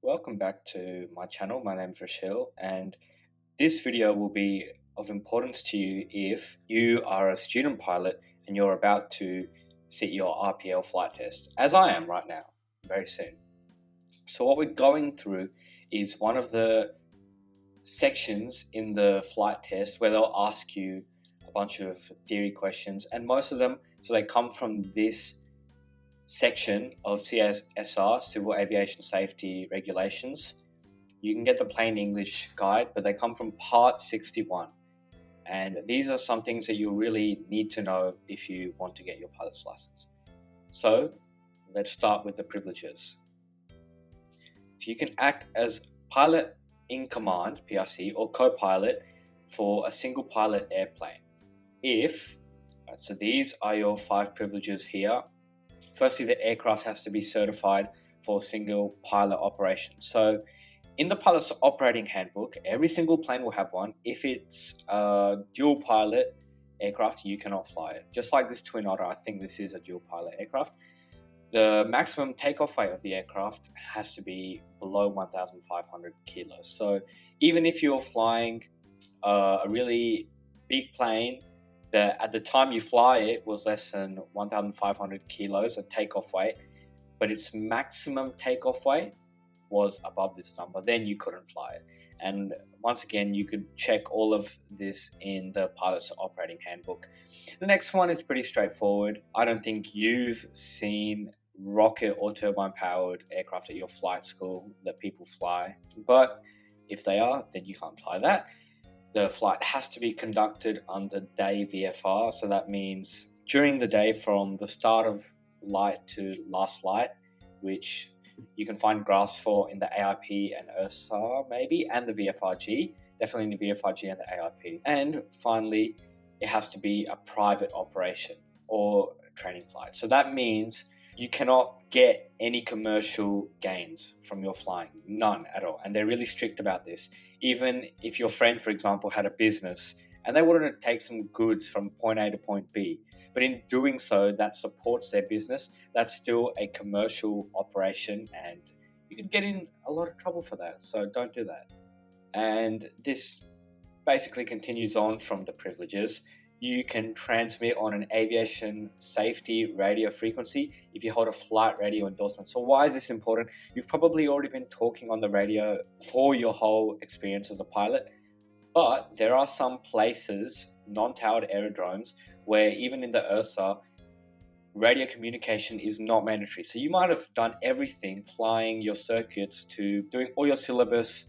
Welcome back to my channel. My name is Rochelle, and this video will be of importance to you if you are a student pilot and you're about to sit your RPL flight test, as I am right now, very soon. So what we're going through is one of the sections in the flight test where they'll ask you a bunch of theory questions, and most of them, so they come from this section of CSSR, Civil Aviation Safety Regulations. You can get the plain English guide, but they come from part 61. And these are some things that you really need to know if you want to get your pilot's license. So let's start with the privileges. So you can act as pilot in command, PRC, or co-pilot for a single pilot airplane. So these are your 5 privileges here. Firstly, the aircraft has to be certified for single pilot operation. So in the pilot's operating handbook, every single plane will have one. If it's a dual pilot aircraft, you cannot fly it. Just like this Twin Otter, I think this is a dual pilot aircraft. The maximum takeoff weight of the aircraft has to be below 1,500 kilos. So even if you're flying a really big plane that at the time you fly it was less than 1,500 kilos of takeoff weight, but its maximum takeoff weight was above this number, then you couldn't fly it. And once again, you could check all of this in the pilot's operating handbook. The next one is pretty straightforward. I don't think you've seen rocket or turbine powered aircraft at your flight school that people fly, but if they are, then you can't fly that. The flight has to be conducted under day VFR, so that means during the day from the start of light to last light, which you can find graphs for in the AIP and URSA maybe, and the VFRG, definitely in the VFRG and the AIP. And finally, it has to be a private operation or training flight. So that means you cannot get any commercial gains from your flying, none at all. And they're really strict about this. Even if your friend, for example, had a business and they wanted to take some goods from point A to point B, but in doing so, that supports their business, that's still a commercial operation and you could get in a lot of trouble for that. So don't do that. And this basically continues on from the privileges. You can transmit on an aviation safety radio frequency if you hold a flight radio endorsement. So why is this important? You've probably already been talking on the radio for your whole experience as a pilot, but there are some places, non-towered aerodromes, where even in the URSA, radio communication is not mandatory. So you might have done everything, flying your circuits to doing all your syllabus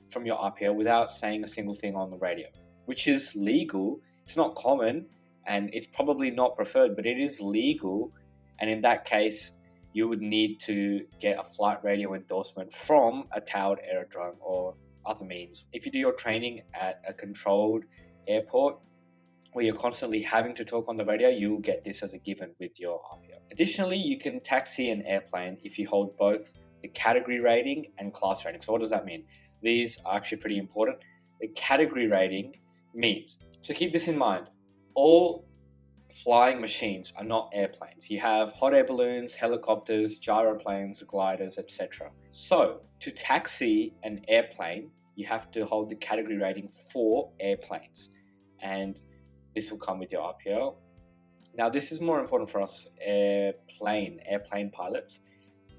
from your RPL without saying a single thing on the radio, which is legal. It's not common and it's probably not preferred, but it is legal. And in that case, you would need to get a flight radio endorsement from a towered aerodrome or other means. If you do your training at a controlled airport where you're constantly having to talk on the radio, you'll get this as a given with your RPL. Additionally, you can taxi an airplane if you hold both the category rating and class rating. So what does that mean? These are actually pretty important. The category rating means, so keep this in mind, all flying machines are not airplanes. You have hot air balloons, helicopters, gyroplanes, gliders, etc. So to taxi an airplane, you have to hold the category rating for airplanes, and this will come with your RPL. Now this is more important for us airplane pilots,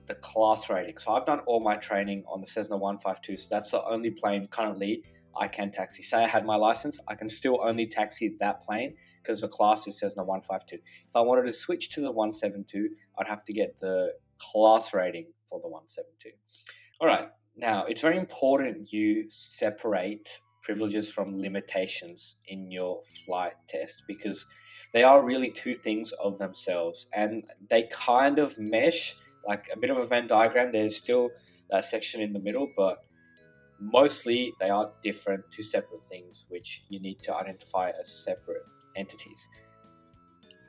the class rating. So I've done all my training on the Cessna 152, so that's the only plane currently I can taxi. Say I had my license, I can still only taxi that plane because the class is Cessna 152. If I wanted to switch to the 172, I'd have to get the class rating for the 172. All right, now it's very important you separate privileges from limitations in your flight test because they are really two things of themselves and they kind of mesh like a bit of a Venn diagram. There's still that section in the middle, but mostly they are different, two separate things which you need to identify as separate entities.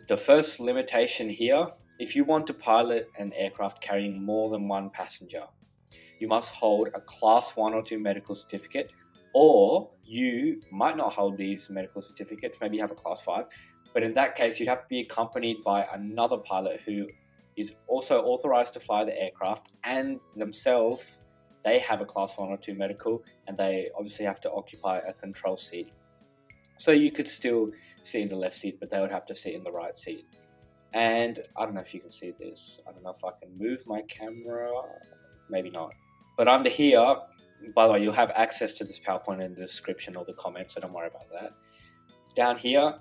The first limitation here, if you want to pilot an aircraft carrying more than one passenger, you must hold a class 1 or 2 medical certificate, or you might not hold these medical certificates, maybe you have a class 5, but in that case you'd have to be accompanied by another pilot who is also authorized to fly the aircraft and themselves they have a class 1 or 2 medical, and they obviously have to occupy a control seat. So you could still sit in the left seat, but they would have to sit in the right seat. And I don't know if you can see this. I don't know if I can move my camera. Maybe not. But under here, by the way, you'll have access to this PowerPoint in the description or the comments, so don't worry about that. Down here,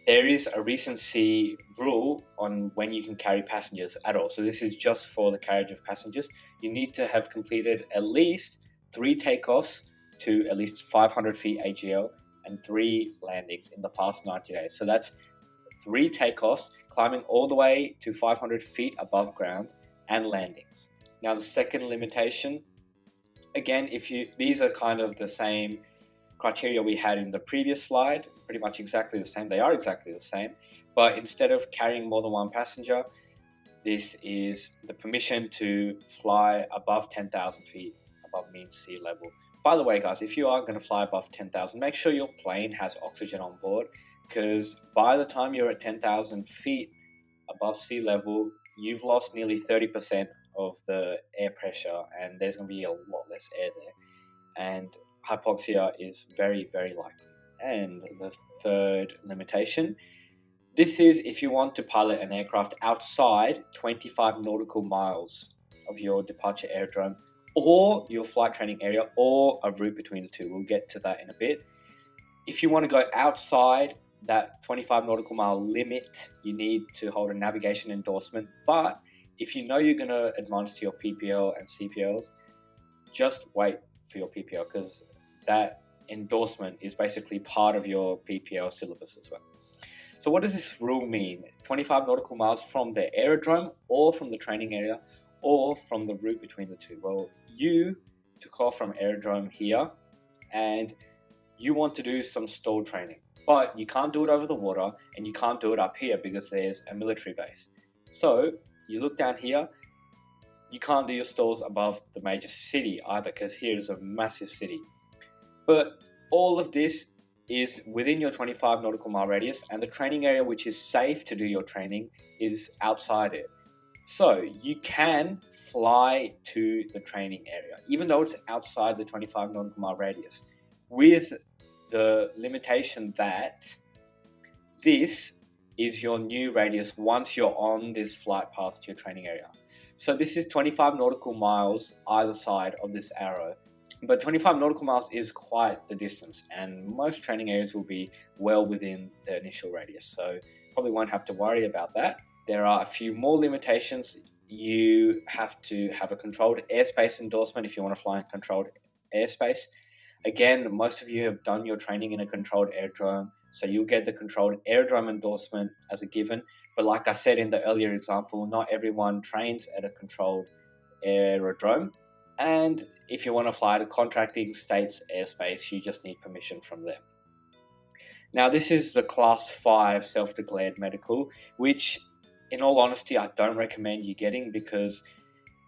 there is a recency rule on when you can carry passengers at all. So this is just for the carriage of passengers. You need to have completed at least 3 takeoffs to at least 500 feet AGL and 3 landings in the past 90 days. So that's 3 takeoffs, climbing all the way to 500 feet above ground, and landings. Now the second limitation, again, these are kind of the same criteria we had in the previous slide, pretty much exactly the same. They are exactly the same, but instead of carrying more than 1 passenger, this is the permission to fly above 10,000 feet above mean sea level. By the way, guys, if you are going to fly above 10,000, make sure your plane has oxygen on board, because by the time you're at 10,000 feet above sea level, you've lost nearly 30% of the air pressure, and there's going to be a lot less air there, and hypoxia is very, very likely. And the third limitation, this is if you want to pilot an aircraft outside 25 nautical miles of your departure aerodrome, or your flight training area, or a route between the two. We'll get to that in a bit. If you want to go outside that 25 nautical mile limit, you need to hold a navigation endorsement. But if you know you're going to advance to your PPL and CPLs, just wait for your PPL, because that endorsement is basically part of your PPL syllabus as well. So what does this rule mean? 25 nautical miles from the aerodrome, or from the training area, or from the route between the two. Well, you took off from aerodrome here, and you want to do some stall training, but you can't do it over the water, and you can't do it up here because there's a military base. So you look down here, you can't do your stalls above the major city either, because here is a massive city. But all of this is within your 25 nautical mile radius, and the training area which is safe to do your training is outside it. So you can fly to the training area, even though it's outside the 25 nautical mile radius, with the limitation that this is your new radius once you're on this flight path to your training area. So this is 25 nautical miles either side of this arrow. But 25 nautical miles is quite the distance, and most training areas will be well within the initial radius, so probably won't have to worry about that. There are a few more limitations. You have to have a controlled airspace endorsement if you want to fly in controlled airspace. Again, most of you have done your training in a controlled aerodrome, so you'll get the controlled aerodrome endorsement as a given. But like I said in the earlier example, not everyone trains at a controlled aerodrome. And if you want to fly to contracting states airspace, you just need permission from them. Now, this is the Class 5 self-declared medical, which, in all honesty, I don't recommend you getting, because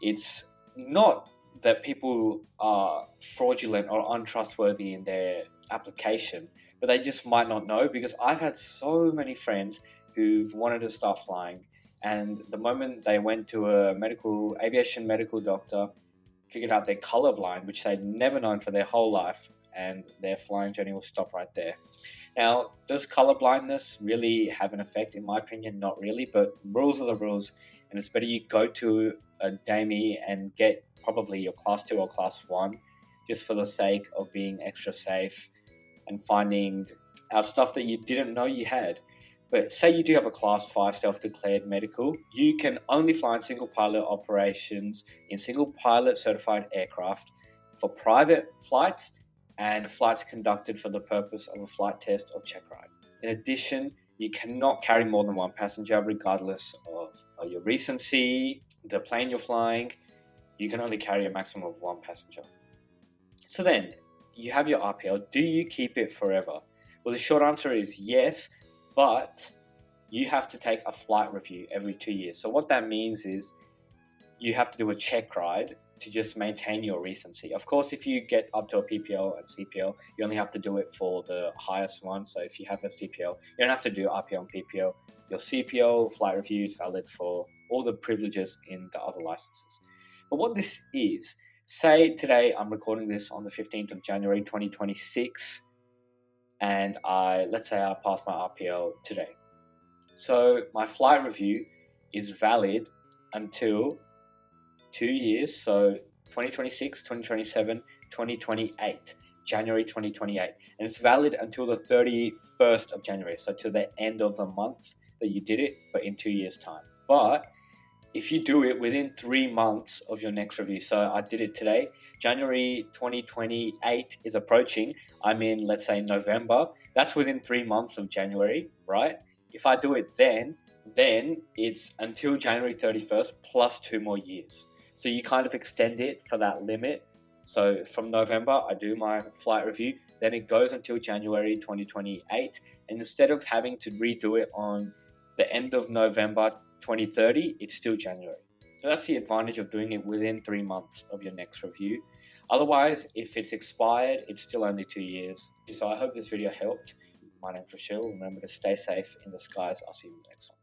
it's not that people are fraudulent or untrustworthy in their application, but they just might not know, because I've had so many friends who've wanted to start flying, and the moment they went to a aviation medical doctor, figured out they're colorblind, which they'd never known for their whole life, and their flying journey will stop right there. Now, does colorblindness really have an effect? In my opinion, not really, but rules are the rules, and it's better you go to a DAME and get probably your Class 2 or Class 1, just for the sake of being extra safe and finding out stuff that you didn't know you had. But say you do have a Class 5 self-declared medical, you can only fly in single pilot operations in single pilot certified aircraft for private flights and flights conducted for the purpose of a flight test or check ride. In addition, you cannot carry more than 1 passenger regardless of your recency, the plane you're flying. You can only carry a maximum of 1 passenger. So then, you have your RPL. Do you keep it forever? Well, the short answer is yes, but you have to take a flight review every 2 years. So what that means is you have to do a check ride to just maintain your recency. Of course, if you get up to a PPL and CPL, you only have to do it for the highest one. So if you have a CPL, you don't have to do RPL and PPL. Your CPL flight review is valid for all the privileges in the other licenses. But what this is, say today I'm recording this on the 15th of January 2026, and let's say I pass my RPL today. So my flight review is valid until 2 years, so 2026, 2027, 2028, January 2028. And it's valid until the 31st of January, so to the end of the month that you did it, but in 2 years' time. But if you do it within 3 months of your next review, so I did it today, January 2028 is approaching, I'm in, let's say, November, that's within 3 months of January, right? If I do it then it's until January 31st plus 2 more years. So you kind of extend it for that limit. So from November, I do my flight review, then it goes until January 2028. And instead of having to redo it on the end of November 2030, it's still January. So that's the advantage of doing it within 3 months of your next review. Otherwise, if it's expired, it's still only 2 years. So I hope this video helped. My name's Rochelle. Remember to stay safe in the skies. I'll see you next time.